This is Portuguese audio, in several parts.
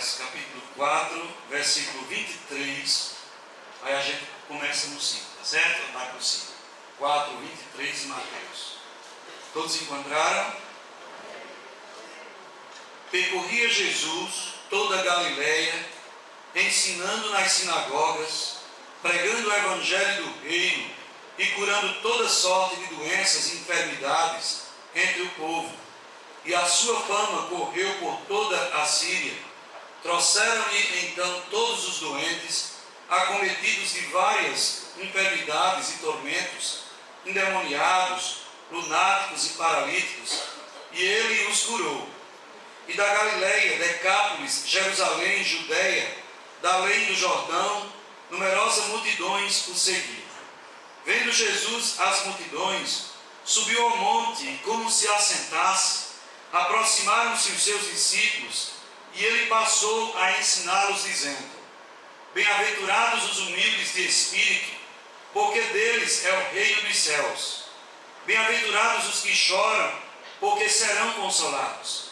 Eclesiastes, capítulo 4, versículo 23. Aí a gente começa no 5, tá certo? Vai para o 5. 4, 23 e Mateus. Todos encontraram? Percorria Jesus toda a Galileia, ensinando nas sinagogas, pregando o evangelho do reino e curando toda sorte de doenças e enfermidades entre o povo. E a sua fama correu por toda a Síria. Trouxeram-lhe então todos os doentes, acometidos de várias enfermidades e tormentos, endemoniados, lunáticos e paralíticos, e ele os curou. E da Galileia, Decápolis, Jerusalém, Judeia, da além do Jordão, numerosas multidões o seguiam. Vendo Jesus as multidões, subiu ao monte e, como se assentasse, aproximaram-se os seus discípulos, e ele passou a ensiná-los, dizendo: Bem-aventurados os humildes de espírito, porque deles é o reino dos céus. Bem-aventurados os que choram, porque serão consolados.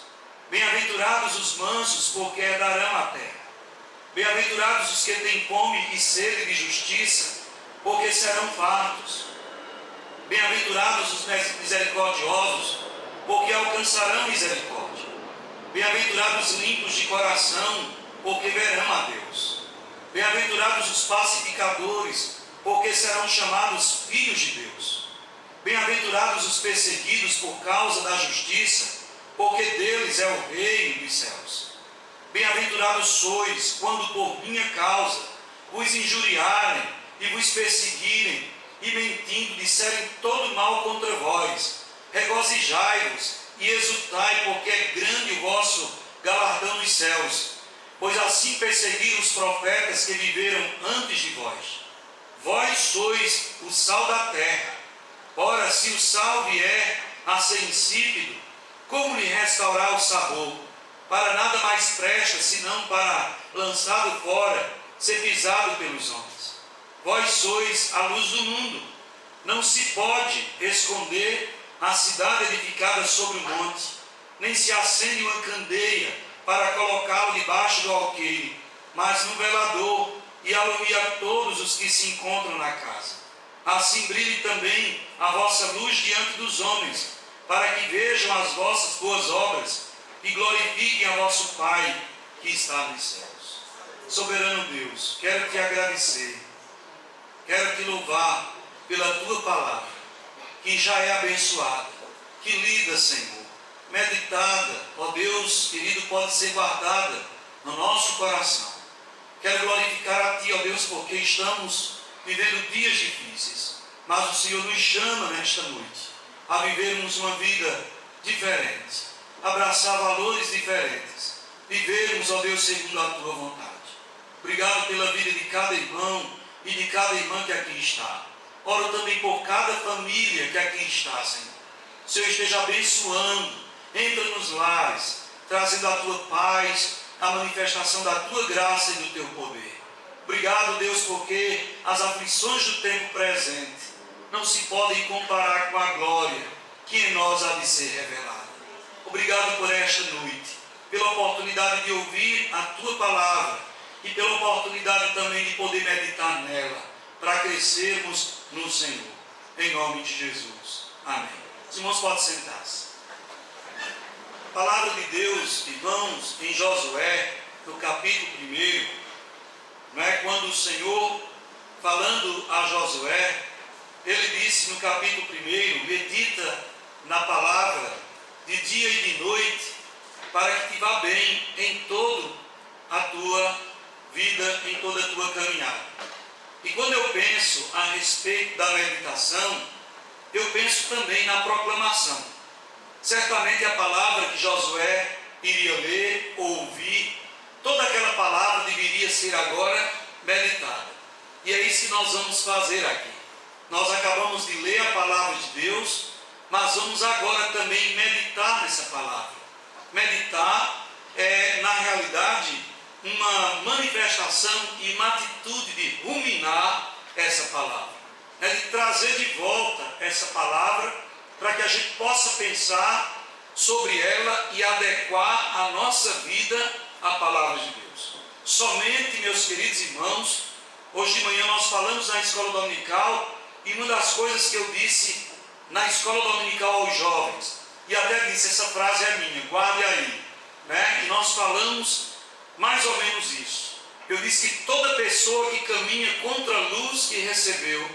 Bem-aventurados os mansos, porque herdarão a terra. Bem-aventurados os que têm fome e sede de justiça, porque serão fartos. Bem-aventurados os misericordiosos, porque alcançarão misericórdia. Bem-aventurados os limpos de coração, porque verão a Deus. Bem-aventurados os pacificadores, porque serão chamados filhos de Deus. Bem-aventurados os perseguidos por causa da justiça, porque deles é o reino dos céus. Bem-aventurados sois, quando por minha causa vos injuriarem e vos perseguirem, e mentindo disserem todo mal contra vós. Regozijai-vos e exultai, porque é grande o vosso galardão nos céus. Pois assim perseguiram os profetas que viveram antes de vós. Vós sois o sal da terra. Ora, se o sal vier a ser insípido, como lhe restaurar o sabor? Para nada mais presta, senão para, lançado fora, ser pisado pelos homens. Vós sois a luz do mundo. Não se pode esconder a cidade edificada sobre o monte, nem se acende uma candeia para colocá-lo debaixo do alqueire, mas no velador, e alumia todos os que se encontram na casa. Assim brilhe também a vossa luz diante dos homens, para que vejam as vossas boas obras e glorifiquem a vosso Pai que está nos céus. Soberano Deus, quero te agradecer, quero te louvar pela tua palavra, que já é abençoada, que lida, Senhor, meditada, ó Deus querido, pode ser guardada no nosso coração. Quero glorificar a ti, ó Deus, porque estamos vivendo dias difíceis, mas o Senhor nos chama nesta noite a vivermos uma vida diferente, abraçar valores diferentes, vivermos, ó Deus, segundo a tua vontade. Obrigado pela vida de cada irmão e de cada irmã que aqui está. Oro também por cada família que aqui está, Senhor. O Senhor esteja abençoando, entra nos lares, trazendo a tua paz, a manifestação da tua graça e do teu poder. Obrigado, Deus, porque as aflições do tempo presente não se podem comparar com a glória que em nós há de ser revelada. Obrigado por esta noite, pela oportunidade de ouvir a tua palavra e pela oportunidade também de poder meditar nela, para crescermos no Senhor. Em nome de Jesus. Amém. Os irmãos podem sentar-se. A palavra de Deus, irmãos, em Josué, no capítulo 1, não é? Quando o Senhor, falando a Josué, ele disse no capítulo 1, medita na palavra de dia e de noite, para que te vá bem em toda a tua vida, em toda a tua caminhada. E quando eu penso a respeito da meditação, eu penso também na proclamação. Certamente a palavra que Josué iria ler ou ouvir, toda aquela palavra deveria ser agora meditada. E é isso que nós vamos fazer aqui. Nós acabamos de ler a palavra de Deus, mas vamos agora também meditar nessa palavra. Meditar é, na realidade, uma manifestação e uma atitude de ruminar essa palavra, de trazer de volta essa palavra para que a gente possa pensar sobre ela e adequar a nossa vida a palavra de Deus. Somente, meus queridos irmãos, hoje de manhã nós falamos na escola dominical, e uma das coisas que eu disse na escola dominical aos jovens, e até disse, essa frase é minha, guarde aí, né? E nós falamos mais ou menos isso. Eu disse que toda pessoa que caminha contra a luz que recebeu,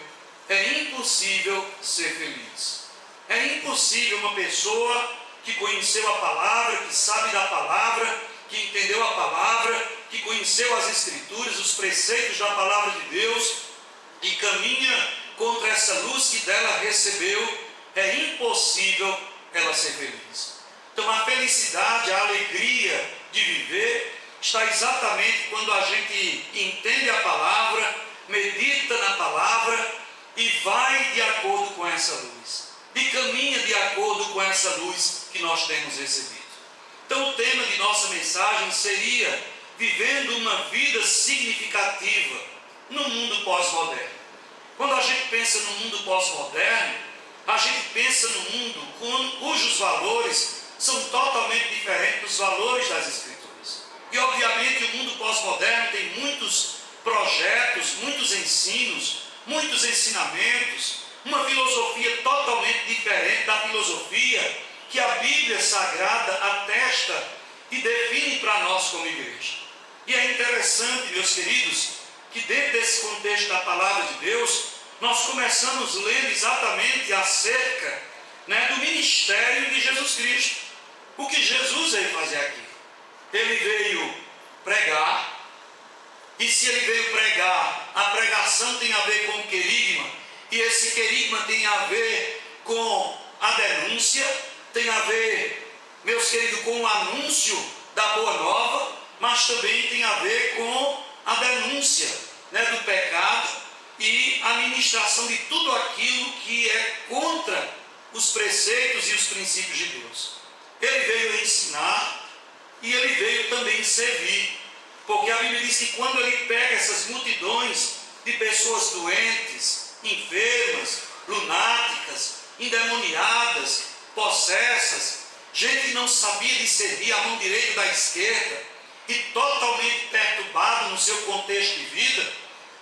é impossível ser feliz. É impossível uma pessoa que conheceu a palavra, que sabe da palavra, que entendeu a palavra, que conheceu as Escrituras, os preceitos da palavra de Deus, e caminha contra essa luz que dela recebeu, é impossível ela ser feliz. Então a felicidade, a alegria de viver, está exatamente quando a gente entende a palavra, medita na palavra e vai de acordo com essa luz. E caminha de acordo com essa luz que nós temos recebido. Então o tema de nossa mensagem seria vivendo uma vida significativa no mundo pós-moderno. Quando a gente pensa no mundo pós-moderno, a gente pensa no mundo cujos valores são totalmente diferentes dos valores das Escrituras. E obviamente o mundo pós-moderno tem muitos projetos, muitos ensinos, muitos ensinamentos, uma filosofia totalmente diferente da filosofia que a Bíblia Sagrada atesta e define para nós como igreja. E é interessante, meus queridos, que dentro desse contexto da palavra de Deus, nós começamos lendo exatamente acerca, do ministério de Jesus Cristo. O que Jesus veio fazer aqui? Ele veio pregar, e se ele veio pregar, a pregação tem a ver com o querigma, e esse querigma tem a ver com a denúncia, tem a ver, meus queridos, com o anúncio da boa nova, mas também tem a ver com a denúncia do pecado e a ministração de tudo aquilo que é contra os preceitos e os princípios de Deus. Ele veio ensinar e ele veio também servir, porque a Bíblia diz que quando ele pega essas multidões de pessoas doentes, enfermas, lunáticas, endemoniadas, possessas, gente que não sabia discernir a mão direita da esquerda e totalmente perturbado no seu contexto de vida,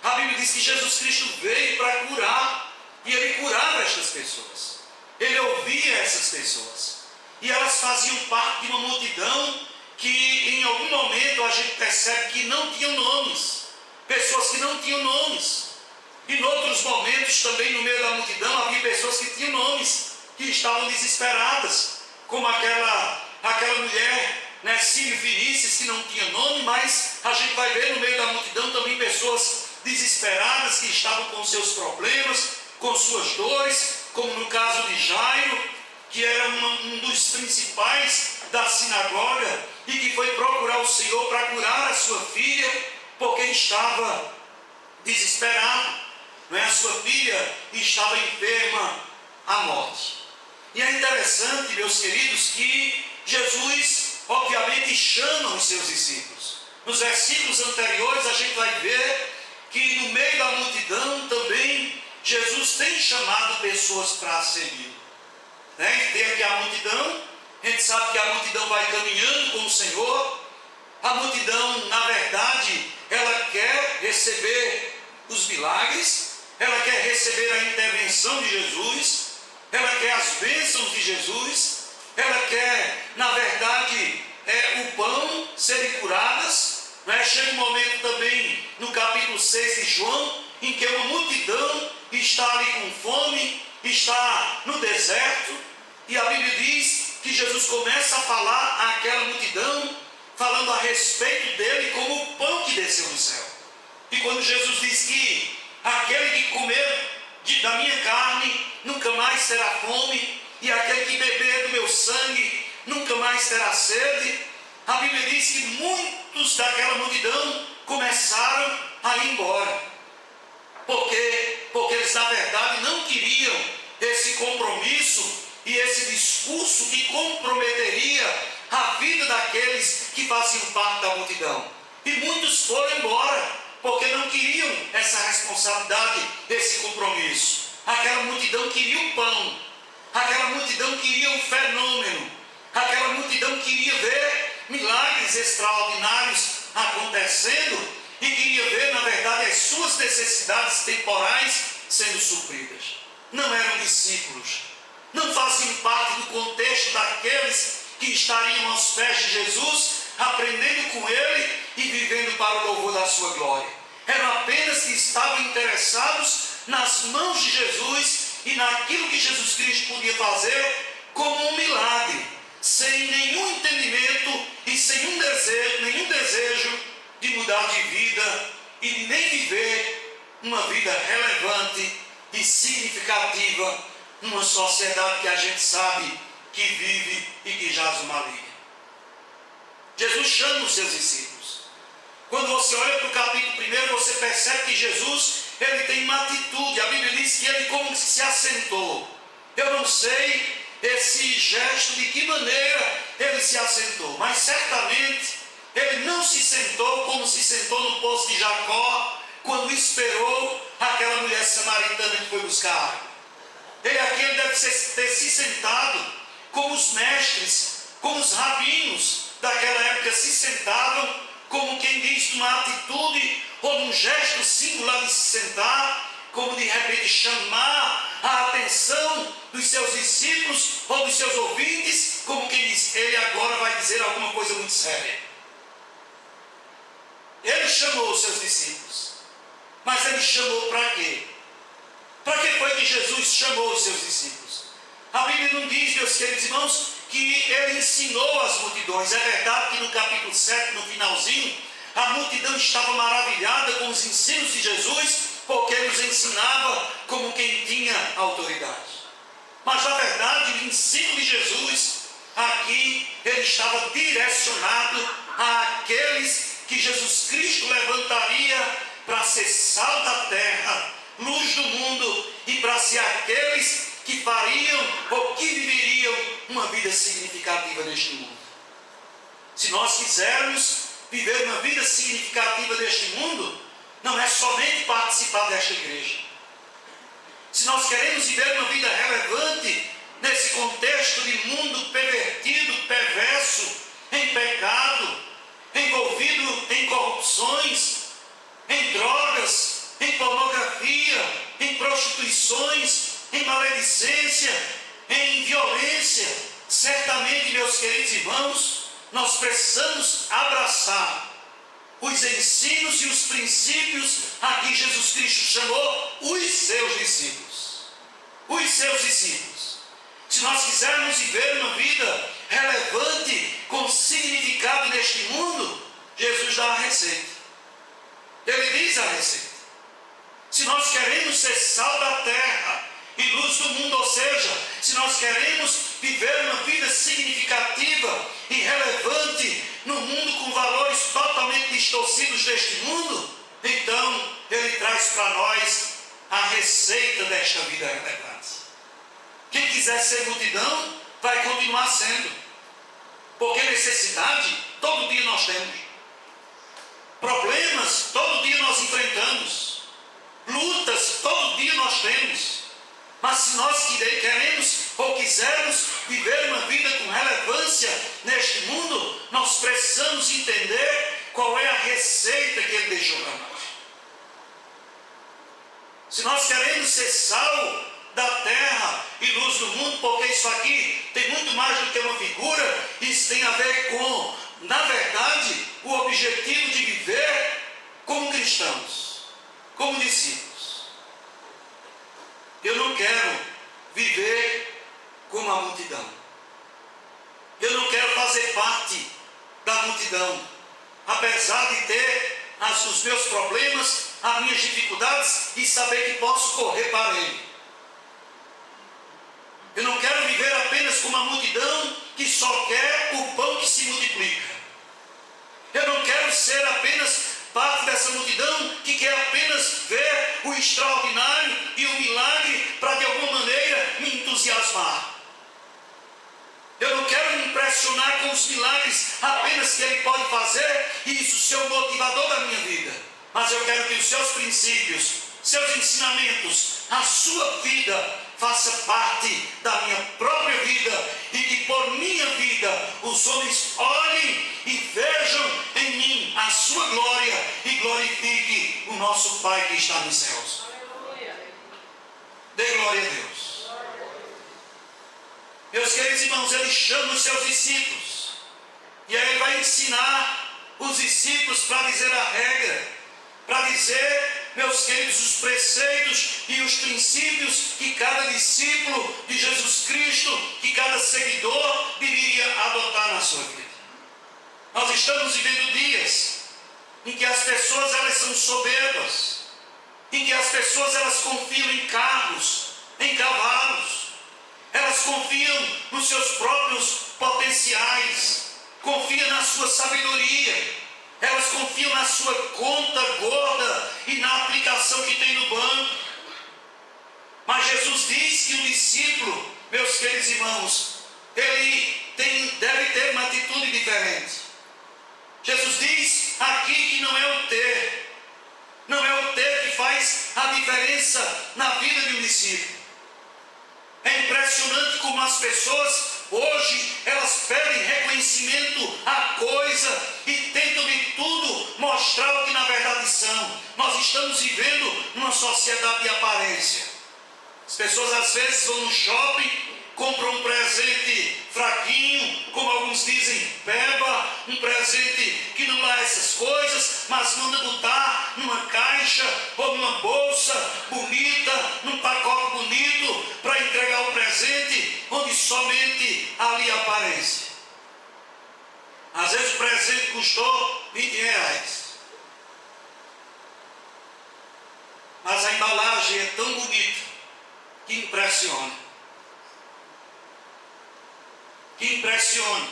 a Bíblia diz que Jesus Cristo veio para curar, e ele curava estas pessoas, ele ouvia essas pessoas, e elas faziam parte de uma multidão que em algum momento a gente percebe que não tinham nomes, pessoas que não tinham nomes, e em outros momentos também no meio da multidão havia pessoas que tinham nomes, que estavam desesperadas, como aquela mulher, Sírio Finices, que não tinha nome, mas a gente vai ver no meio da multidão também pessoas desesperadas que estavam com seus problemas, com suas dores, como no caso de Jairo, que era um dos principais da sinagoga e que foi procurar o Senhor para curar a sua filha, porque estava desesperado, a sua filha estava enferma à morte. E é interessante, meus queridos, que Jesus obviamente chama os seus discípulos. Nos versículos anteriores a gente vai ver que no meio da multidão também Jesus tem chamado pessoas para segui-lo. Tem aqui a multidão, a gente sabe que a multidão vai caminhando com o Senhor. A multidão, na verdade, ela quer receber os milagres, ela quer receber a intervenção de Jesus, ela quer as bênçãos de Jesus, ela quer, na verdade, o pão serem curadas. Chega um momento também no capítulo 6 de João, em que uma multidão está ali com fome, está no deserto, e a Bíblia diz que Jesus começa a falar àquela multidão, falando a respeito dele como o pão que desceu do céu. E quando Jesus diz que aquele que comer da minha carne nunca mais terá fome, e aquele que beber do meu sangue nunca mais terá sede, a Bíblia diz que muitos daquela multidão começaram a ir embora. Porque eles na verdade não queriam esse compromisso e esse discurso que comprometeria a vida daqueles que faziam parte da multidão. E muitos foram embora, porque não queriam essa responsabilidade, esse compromisso. Aquela multidão queria o pão, aquela multidão queria o fenômeno, aquela multidão queria ver milagres extraordinários acontecendo e queria ver, na verdade, as suas necessidades temporais sendo supridas. Não eram discípulos, não faziam parte do contexto daqueles que estariam aos pés de Jesus, aprendendo com Ele e vivendo para o louvor da sua glória. Eram apenas que estavam interessados nas mãos de Jesus e naquilo que Jesus Cristo podia fazer como um milagre, sem nenhum entendimento e sem nenhum desejo de mudar de vida e de nem viver uma vida relevante e significativa numa sociedade que a gente sabe que vive e que jaz no maligno. Jesus chama os seus discípulos. Quando você olha para o capítulo 1, você percebe que Jesus, ele tem uma atitude. A Bíblia diz que ele como que se assentou. Eu não sei esse gesto, de que maneira ele se assentou, mas certamente ele não se sentou como se sentou no poço de Jacó, quando esperou aquela mulher samaritana que foi buscar água. Ele aqui deve ter se sentado como os mestres, como os rabinos daquela época se sentavam, como quem diz, numa atitude ou num gesto singular de se sentar, como de repente chamar a atenção dos seus discípulos ou dos seus ouvintes, como quem diz, ele agora vai dizer alguma coisa muito séria. Ele chamou os seus discípulos, mas ele chamou para quê? Para que foi que Jesus chamou os seus discípulos? A Bíblia não diz, meus queridos irmãos, que ele ensinou as multidões. É verdade que no capítulo 7, no finalzinho, a multidão estava maravilhada com os ensinos de Jesus, porque ele os ensinava como quem tinha autoridade. Mas na verdade o ensino de Jesus aqui, ele estava direcionado àqueles que Jesus Cristo levantaria para ser sal da terra, luz do mundo, e para ser aqueles que fariam ou que viveriam uma vida significativa neste mundo. Se nós quisermos viver uma vida significativa neste mundo, não é somente participar desta igreja. Se nós queremos viver uma vida relevante nesse contexto de mundo pervertido, perverso, em pecado, envolvido em corrupções, em drogas, em pornografia, em prostituições, em maledicência, em violência, certamente, meus queridos irmãos, nós precisamos abraçar os ensinos e os princípios a que Jesus Cristo chamou os seus discípulos. Os seus discípulos. Se nós quisermos viver uma vida relevante, com significado neste mundo, Jesus dá a receita. Ele diz a receita. Se nós queremos ser sal da terra e luz do mundo, ou seja, se nós queremos viver uma vida significativa e relevante no mundo com valores totalmente distorcidos deste mundo, então ele traz para nós a receita desta vida relevante. Quem quiser ser multidão vai continuar sendo, porque necessidade todo dia nós temos, problemas todo dia nós enfrentamos, lutas todo dia nós temos. Mas se nós queremos ou quisermos viver uma vida com relevância neste mundo, nós precisamos entender qual é a receita que ele deixou para nós. Se nós queremos ser sal da terra e luz do mundo, porque isso aqui tem muito mais do que uma figura, isso tem a ver com, na verdade, o objetivo de viver como cristãos, como discípulos. Eu não quero viver como a multidão. Eu não quero fazer parte da multidão, apesar de ter os meus problemas, as minhas dificuldades, e saber que posso correr para ele. Eu não quero viver apenas como a multidão que só quer o pão que se multiplica. Eu não quero ser apenas parte dessa multidão que quer apenas ver o extraordinário e o milagre para de alguma maneira me entusiasmar. Eu não quero me impressionar com os milagres apenas que ele pode fazer e isso ser o motivador da minha vida. Mas eu quero que os seus princípios, seus ensinamentos, a sua vida faça parte da minha própria vida e que por minha vida os homens olhem e vejam em mim a sua glória e glorifique o nosso Pai que está nos céus. Dê glória a Deus. Meus queridos irmãos, Ele chama os seus discípulos e aí Ele vai ensinar os discípulos para dizer a regra, para dizer, meus queridos, os preceitos e os princípios que cada discípulo de Jesus Cristo, que cada seguidor deveria adotar na sua vida. Nós estamos vivendo dias em que as pessoas elas são soberbas, em que as pessoas elas confiam em carros, em cavalos, elas confiam nos seus próprios potenciais, confiam na sua sabedoria, elas confiam na sua conta gorda e na aplicação que tem no banco. Mas Jesus diz que o discípulo, meus queridos irmãos, ele deve ter uma atitude diferente. Jesus diz aqui que não é o ter que faz a diferença na vida de um discípulo. É impressionante como as pessoas hoje elas pedem reconhecimento à coisa e tentam de tudo mostrar o que na verdade são. Nós estamos vivendo numa sociedade de aparência. As pessoas às vezes vão no shopping, compram um presente fraquinho, como alguns dizem, peba, um presente que não dá essas coisas, mas manda botar numa caixa ou numa bolsa bonita, num pacote bonito, para entregar o presente, onde somente ali aparece. Às vezes o presente custou R$20, mas a embalagem é tão bonita que impressiona. Que impressiona.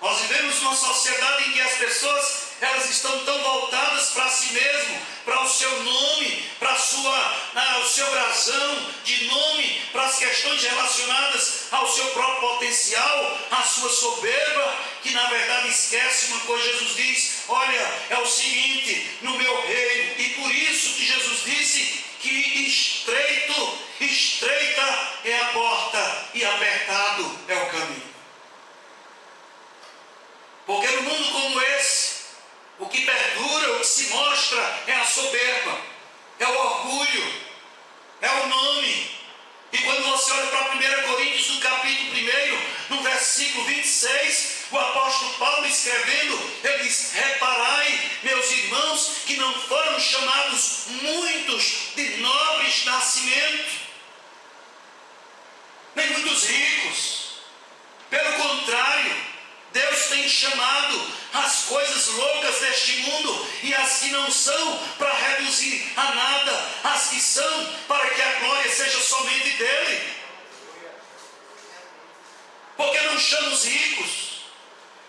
Nós vivemos numa sociedade em que as pessoas elas estão tão voltadas para si mesmo, para o seu nome, para o seu brasão de nome, para as questões relacionadas ao seu próprio potencial, à sua soberba, que na verdade esquece uma coisa. Jesus diz, olha, é o seguinte, no meu reino, e por isso que Jesus disse que estreita é a porta e apertado é o caminho. Porque no mundo como esse, o que perdura, o que se mostra é a soberba, é o orgulho, é o nome. E quando você olha para 1 Coríntios, no capítulo 1, no versículo 26, o apóstolo Paulo escrevendo, ele diz, reparai, meus irmãos, que não foram chamados muitos de nobres nascimento, nem muitos ricos. Pelo contrário, Deus tem chamado as coisas loucas deste mundo e as que não são para reduzir a nada, as que são para que a glória seja somente dele. Porque não chama os ricos?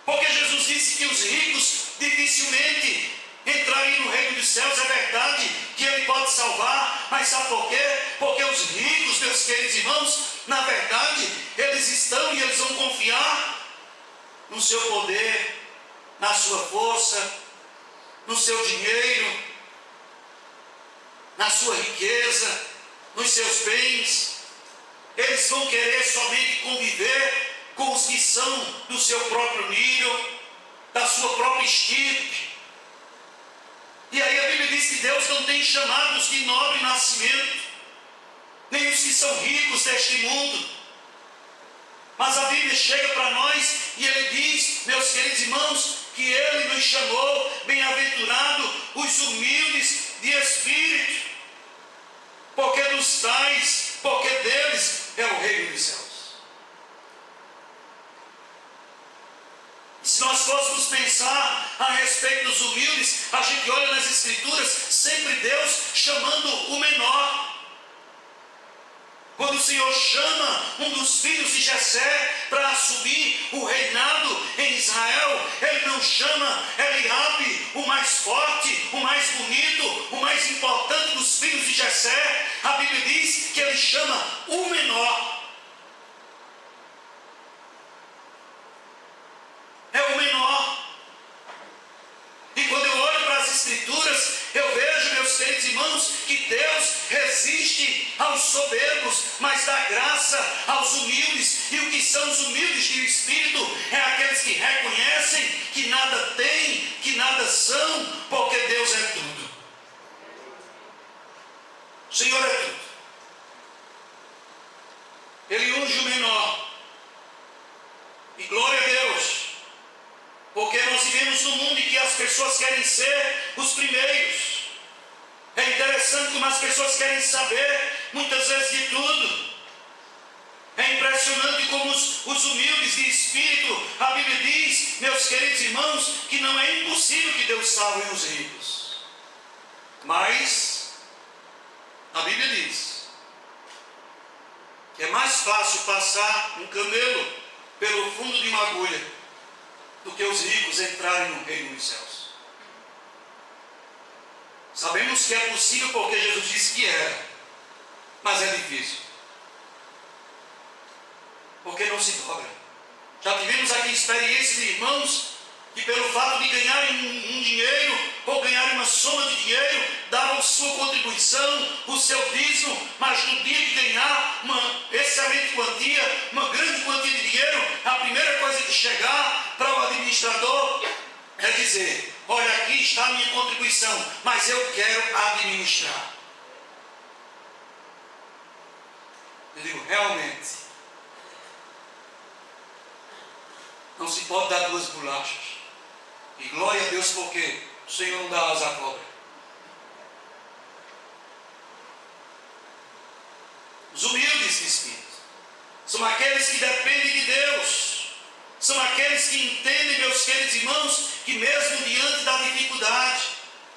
Porque Jesus disse que os ricos dificilmente entrarem no reino dos céus. É verdade que ele pode salvar, mas sabe por quê? Porque os ricos, meus queridos irmãos, na verdade, eles estão e eles vão confiar no seu poder, na sua força, no seu dinheiro, na sua riqueza, nos seus bens. Eles vão querer somente conviver com os que são do seu próprio nível, da sua própria estirpe. E aí a Bíblia diz que Deus não tem chamado os de nobre nascimento, nem os que são ricos deste mundo. Mas a Bíblia chega para nós e ele diz, meus queridos irmãos, que ele nos chamou, bem-aventurado os humildes de espírito, porque dos tais, porque deles é o reino dos céus. E se nós fôssemos pensar a respeito dos humildes, a gente olha nas Escrituras, sempre Deus chamando o menor. Quando o Senhor chama um dos filhos de Jessé para assumir o reinado em Israel, Ele não chama Eliabe, o mais forte, o mais bonito, o mais importante dos filhos de Jessé. A Bíblia diz que Ele chama o menor. É o menor. E quando eu olho para as Escrituras, eu vejo, meus queridos irmãos, que Deus resiste aos soberbos, mas dá graça aos humildes. E o que são os humildes de espírito? É aqueles que reconhecem que nada têm, que nada são, porque Deus é tudo. O Senhor é tudo. Ele unge o menor. E glória a Deus. Porque nós vivemos num mundo em que as pessoas querem ser os primeiros. É interessante como as pessoas querem saber, muitas vezes, de tudo. É impressionante como os humildes de espírito, a Bíblia diz, meus queridos irmãos, que não é impossível que Deus salve os ricos. Mas, a Bíblia diz que é mais fácil passar um camelo pelo fundo de uma agulha do que os ricos entrarem no reino dos céus. Sabemos que é possível porque Jesus disse que era, mas é difícil. Porque não se dobra. Já tivemos aqui experiências de irmãos que pelo fato de ganharem um dinheiro ou ganharem uma soma de dinheiro, davam sua contribuição, o seu dízimo, mas no dia de ganhar uma excelente quantia, uma grande quantia de dinheiro, a primeira coisa que chegar para o administrador é dizer: olha, aqui está a minha contribuição, mas eu quero administrar. Eu digo, realmente, não se pode dar duas bolachas. E glória a Deus, porque o Senhor não dá asa à cobra. Os humildes de espírito são aqueles que dependem de Deus. São aqueles que entendem, meus queridos irmãos, que mesmo diante da dificuldade,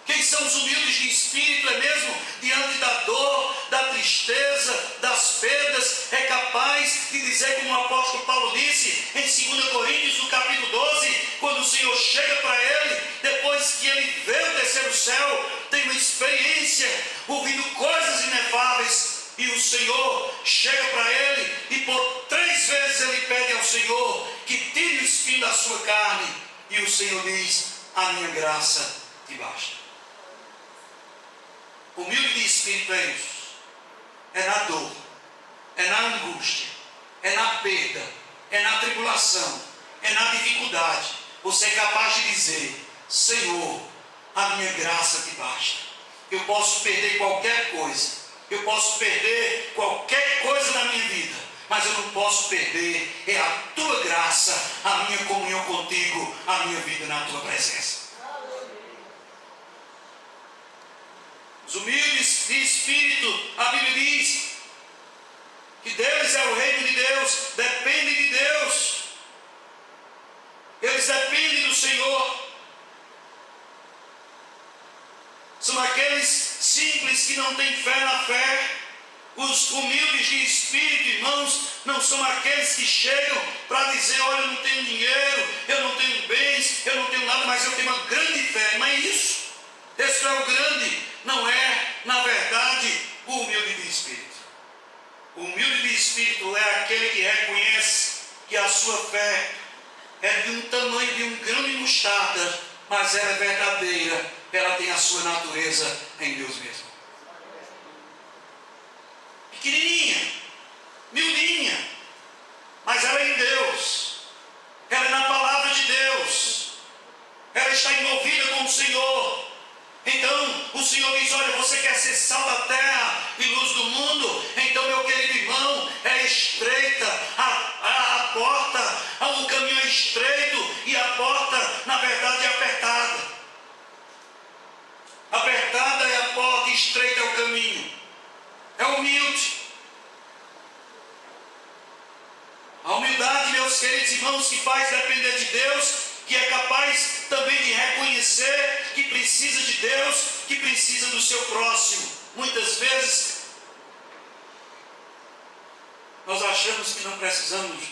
quem são os humildes de espírito é mesmo diante da dor, da tristeza, das perdas, é capaz de dizer, como o apóstolo Paulo disse em 2 Coríntios, no capítulo 12, quando o Senhor chega para ele, depois que ele vê o terceiro céu, tem uma experiência, ouvindo coisas inefáveis, e o Senhor chega para ele, e por 3 vezes ele pede ao Senhor que tire o espinho da sua carne, e o Senhor diz: a minha graça te basta. Humilde de espírito é isso. É na dor, é na angústia, é na perda, é na tribulação, é na dificuldade. Você é capaz de dizer: Senhor, a minha graça te basta. Eu posso perder qualquer coisa, eu posso perder qualquer coisa na minha vida, mas eu não posso perder é a tua graça, a minha comunhão contigo, a minha vida na tua presença. Os humildes de espírito, a Bíblia diz que deles é o reino de Deus, dependem de Deus, eles dependem do Senhor. São aqueles simples que não têm fé na fé. Os humildes de espírito, irmãos, não são aqueles que chegam para dizer: olha, eu não tenho dinheiro, eu não tenho bens, eu não tenho nada, mas eu tenho uma grande fé. Não é isso. Esse é o grande. Não é, na verdade, o humilde de espírito. O humilde de espírito é aquele que reconhece que a sua fé é de um tamanho de um grão de mostarda, mas ela é verdadeira, ela tem a sua natureza em Deus mesmo. Pequenininha, miudinha, mas ela é em Deus, ela é na palavra de Deus, ela está envolvida com o Senhor. Então o Senhor diz: olha, você quer ser sal da terra e luz do mundo? Então, meu querido irmão, é estreita a porta, o caminho é estreito e a porta, na verdade, é apertada. Apertada é a porta e estreita é o caminho. É humilde. A humildade, meus queridos irmãos, que faz depender de Deus, que é capaz também de reconhecer que precisa de Deus, que precisa do seu próximo. Muitas vezes nós achamos que não precisamos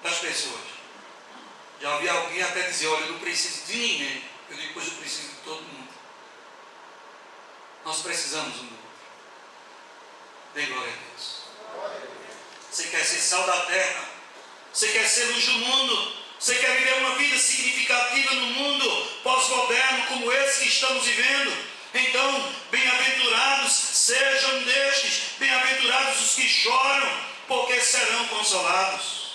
das pessoas. Já ouvi alguém até dizer: olha, eu não preciso de ninguém. Eu digo: pois eu preciso de todo mundo. Nós precisamos um do outro. Dê glória a Deus. Você quer ser sal da terra? Você quer ser luz do mundo? Você quer viver uma vida significativa no mundo pós-moderno como esse que estamos vivendo? Então, bem-aventurados sejam destes, bem-aventurados os que choram, porque serão consolados.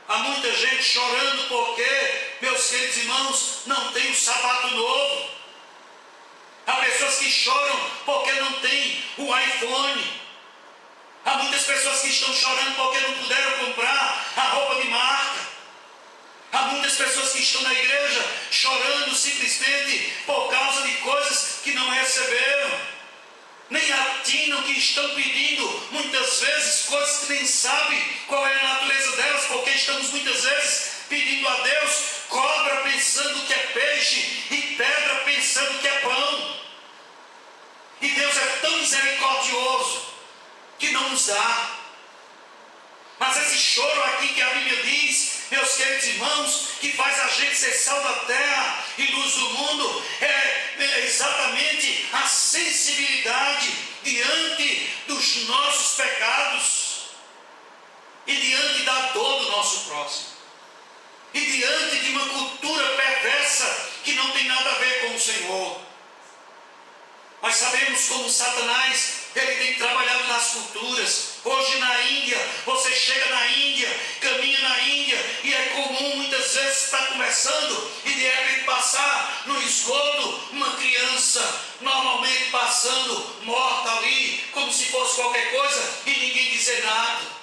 Há muita gente chorando porque, meus queridos irmãos, não tem um sapato novo. Há pessoas que choram porque não tem o iPhone. Há muitas pessoas que estão chorando porque não puderam comprar a roupa de marca. Há muitas pessoas que estão na igreja chorando simplesmente por causa de coisas que não receberam. Nem atinam que estão pedindo, muitas vezes, coisas que nem sabem qual é a natureza delas, porque estamos muitas vezes pedindo a Deus cobra pensando que é peixe e pedra pensando que é pão. E Deus é tão misericordioso que não nos dá. Mas esse choro aqui que a Bíblia diz, meus queridos irmãos, que faz a gente ser sal da terra e luz do mundo, é exatamente a sensibilidade diante dos nossos pecados e diante da dor do nosso próximo e diante de uma cultura perversa que não tem nada a ver com o Senhor. Nós sabemos como Satanás, ele tem trabalhado nas culturas. Hoje na Índia, você chega na Índia, caminha na Índia, e é comum muitas vezes estar conversando e de repente passar no esgoto uma criança, normalmente passando morta ali, como se fosse qualquer coisa, e ninguém dizer nada.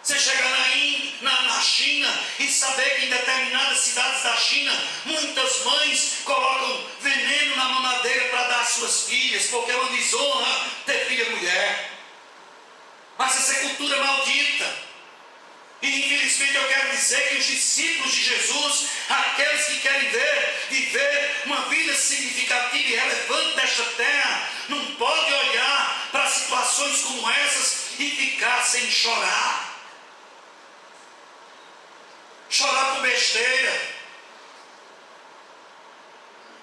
Você chegar na China e saber que em determinadas cidades da China, muitas mães colocam veneno na mamadeira para dar às suas filhas, porque é uma desonra ter filha mulher. Mas essa é cultura maldita. E infelizmente eu quero dizer que os discípulos de Jesus, aqueles que querem viver uma vida significativa e relevante desta terra, não podem olhar para situações como essas e ficar sem chorar. Chorar por besteira,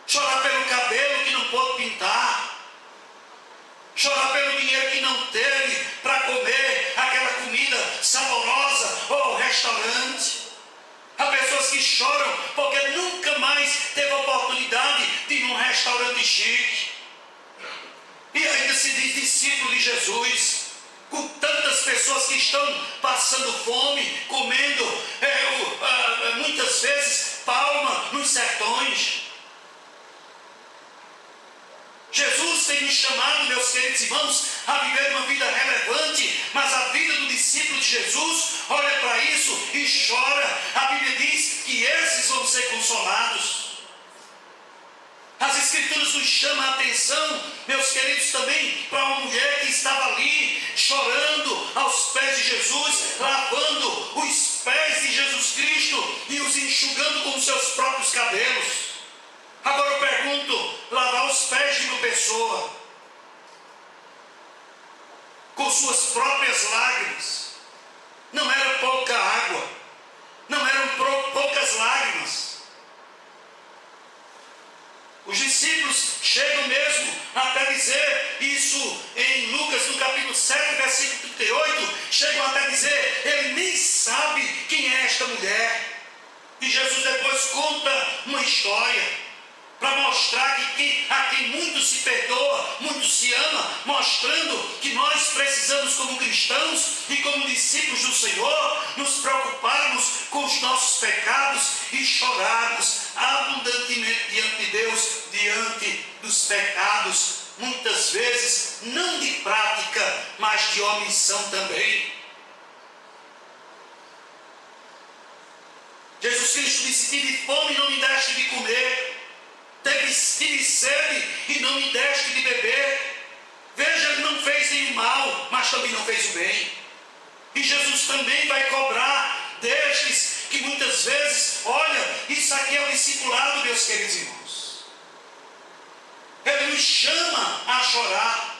chorar pelo cabelo que não pôde pintar, chorar pelo dinheiro que não teve para comer aquela comida saborosa ou restaurante. Há pessoas que choram porque nunca mais teve a oportunidade de ir num restaurante chique e ainda se diz discípulo de Jesus. Com tantas pessoas que estão passando fome, comendo muitas vezes palma nos sertões. Jesus tem nos chamado, meus queridos irmãos, a viver uma vida relevante, mas a vida do discípulo de Jesus olha para isso e chora. A Bíblia diz que esses vão ser consolados. As Escrituras nos chamam a atenção, meus queridos, também para uma mulher que estava ali chorando aos pés de Jesus, lavando os pés de Jesus Cristo e os enxugando com seus próprios cabelos. Agora eu pergunto, lavar os pés de uma pessoa com suas próprias lágrimas, não era pouca água, não eram poucas lágrimas. Os discípulos chegam mesmo até dizer isso em Lucas, no capítulo 7, versículo 38, chegam até dizer, ele nem sabe quem é esta mulher. E Jesus depois conta uma história para mostrar que a quem muito se perdoa, muito se ama, mostrando que nós precisamos, como cristãos e como discípulos do Senhor, nos preocuparmos com os nossos pecados e chorarmos abundantemente diante de Deus, diante dos pecados, muitas vezes não de prática, mas de omissão também. Jesus Cristo disse: tive fome e não me deste de comer, tive sede e não me deste de beber. Veja, ele não fez nenhum mal, mas também não fez o bem. E Jesus também vai cobrar destes que muitas vezes, olha, isso aqui é o discipulado, meus queridos irmãos. Ele nos chama a chorar.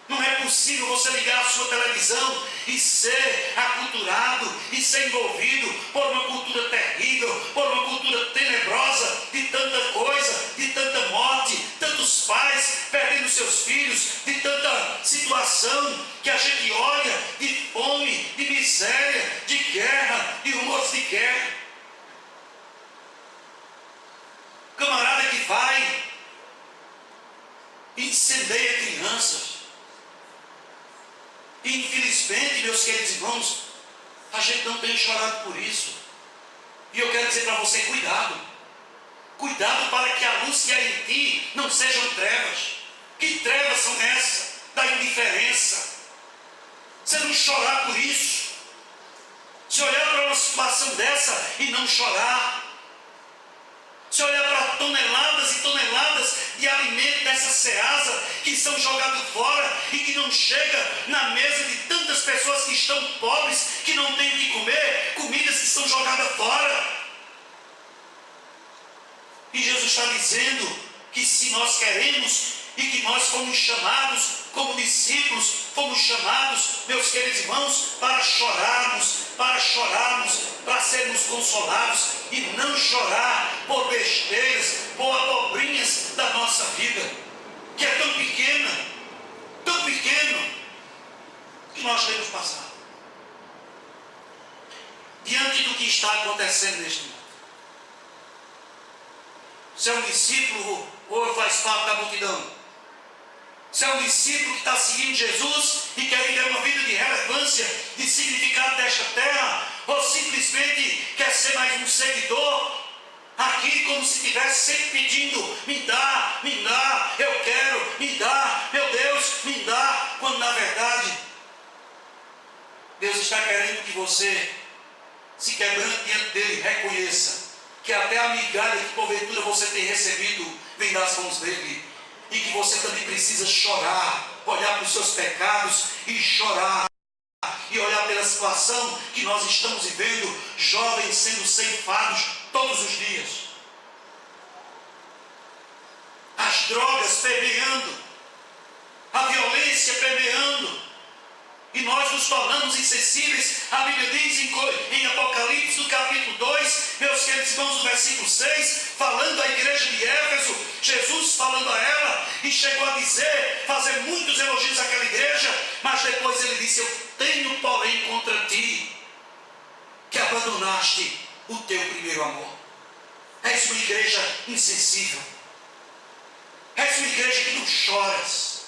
Não é possível você ligar a sua televisão e ser aculturado e ser envolvido por uma cultura terrível, por uma cultura tenebrosa, de tanta coisa, de tanta morte, tantos pais perdendo seus filhos, de tanta situação que a gente olha de fome, de miséria, de guerra, de rumores de guerra. Camarada que vai e incendeia crianças, E infelizmente, meus queridos irmãos, a gente não tem chorado por isso. E eu quero dizer para você, cuidado. Cuidado para que a luz que há em ti não sejam trevas. Que trevas são essas? Da indiferença. Você não chorar por isso. Se olhar para uma situação dessa e não chorar. Se olhar para toneladas e toneladas de alimento dessa ceasa que são jogados fora e que não chega na mesa de tantas pessoas que estão pobres, que não têm o que comer, comidas que são jogadas fora. E Jesus está dizendo que se nós queremos e que nós fomos chamados, como discípulos, fomos chamados, meus queridos irmãos, para chorarmos, para sermos consolados e não chorar por besteiras, por abobrinhas da nossa vida, que é tão pequeno, que nós temos passado. Diante do que está acontecendo neste mundo. Se é um discípulo ou faz parte da multidão. Se é um discípulo que está seguindo Jesus e quer viver uma vida de relevância, de significado desta terra, ou simplesmente quer ser mais um seguidor, aqui como se estivesse sempre pedindo, me dá, eu quero, me dá, meu Deus, me dá, quando na verdade, Deus está querendo que você se quebrando diante dele, reconheça que até a migalha que porventura você tem recebido vem das mãos dele, e que você também precisa chorar, olhar para os seus pecados e chorar, e olhar pela situação que nós estamos vivendo, jovens sendo ceifados todos os dias, as drogas permeando, a violência permeando, e nós nos tornamos insensíveis. A Bíblia diz em Apocalipse, no capítulo 2, meus queridos irmãos, no versículo 6, falando à igreja de Éfeso, Jesus falando a ela, e chegou a dizer, fazer muitos elogios àquela igreja, mas depois ele disse, eu tenho porém contra ti, que abandonaste o teu primeiro amor. És uma igreja insensível, és uma igreja que não choras,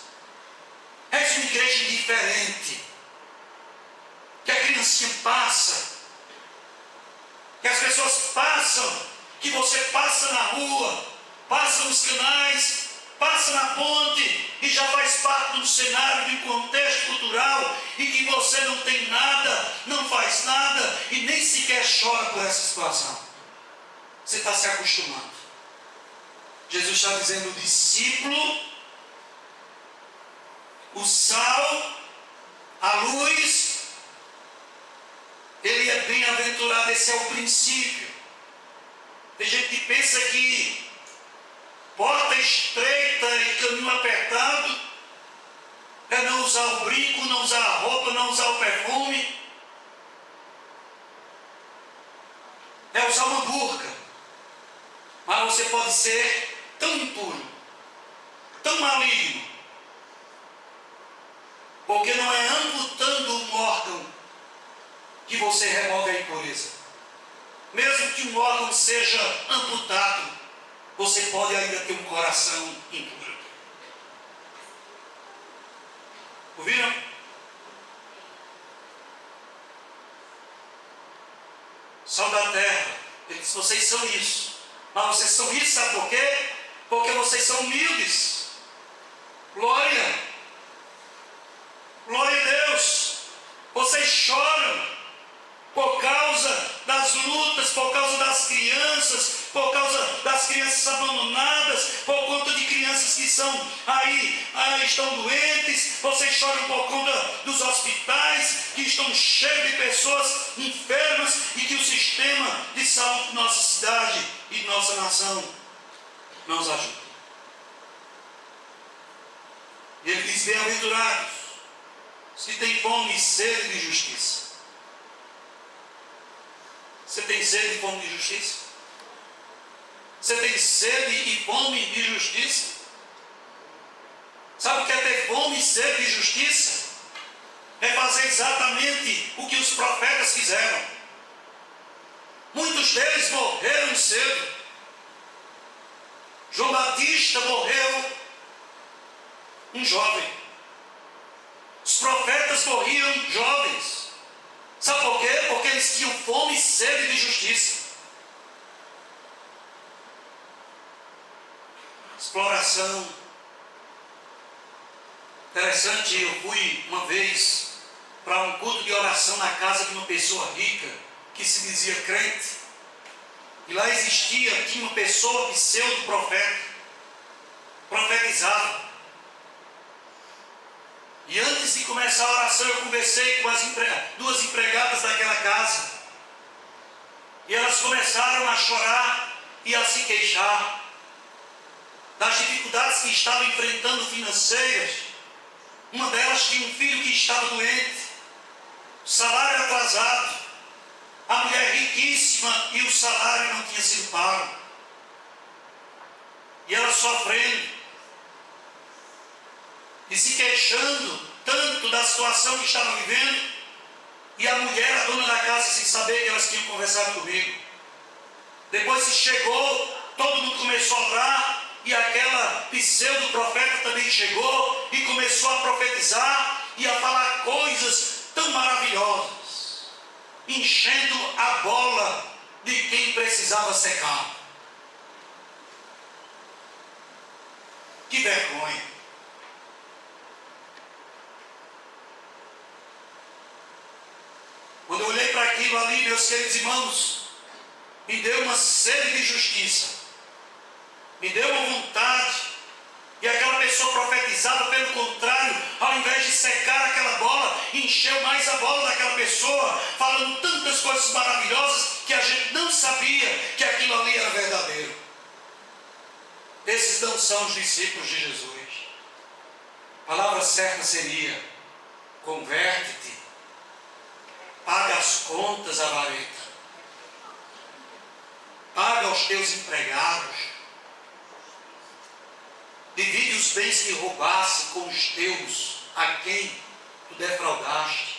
és uma igreja indiferente, que a criancinha passa, que as pessoas passam, que você passa na rua, passa nos canais, passa na ponte e já faz parte do cenário, de um contexto cultural, e que você não tem nada, não faz nada e nem sequer chora por essa situação. Você está se acostumando. Jesus está dizendo, o discípulo, o sal, a luz, ele é bem-aventurado. Esse é o princípio. Tem gente que pensa que porta estreita e caminho apertado é não usar o brinco, não usar a roupa, não usar o perfume, é usar uma burca. Mas você pode ser tão impuro, tão maligno, porque não é amputando um órgão que você remove a impureza. Mesmo que um órgão seja amputado, você pode ainda ter um coração impuro. Ouviram? Sal da terra. Ele disse, vocês são isso. Mas vocês são isso, sabe por quê? Porque vocês são humildes. Glória a Deus. Vocês choram por causa das lutas, por causa das crianças, por causa das crianças abandonadas, por conta de crianças que são estão doentes. Vocês choram por conta dos hospitais que estão cheios de pessoas enfermas e que o sistema de saúde de nossa cidade e de nossa nação não os ajuda. E ele diz, bem-aventurados os que têm fome e sede de justiça. Você tem sede e fome de justiça? Você tem sede e fome de justiça? Sabe o que é ter fome e sede de justiça? É fazer exatamente o que os profetas fizeram. Muitos deles morreram cedo. João Batista morreu um jovem. Os profetas eles morriam jovens. Sabe por quê? Porque eles tinham fome e sede de justiça. Exploração. Interessante, eu fui uma vez para um culto de oração na casa de uma pessoa rica, que se dizia crente. E lá tinha uma pessoa pseudo-profeta, profetizava. E antes de começar a oração, eu conversei com as duas empregadas daquela casa. E elas começaram a chorar e a se queixar das dificuldades que estavam enfrentando financeiras. Uma delas tinha um filho que estava doente, salário atrasado, a mulher riquíssima e o salário não tinha sido pago. E ela sofrendo e se queixando tanto da situação que estava vivendo, e a mulher, a dona da casa, sem saber que elas tinham conversado comigo. Depois se chegou, todo mundo começou a orar, e aquela pseudo-profeta também chegou e começou a profetizar e a falar coisas tão maravilhosas, enchendo a bola de quem precisava secar. Que vergonha! Quando eu olhei para aquilo ali, meus queridos irmãos, me deu uma sede de justiça, me deu uma vontade, e aquela pessoa profetizava, pelo contrário, ao invés de secar aquela bola, encheu mais a bola daquela pessoa, falando tantas coisas maravilhosas que a gente não sabia que aquilo ali era verdadeiro. Esses não são os discípulos de Jesus. A palavra certa seria: converte-te, paga as contas, avarenta, paga aos teus empregados, divide os bens que roubasse com os teus, a quem tu defraudaste.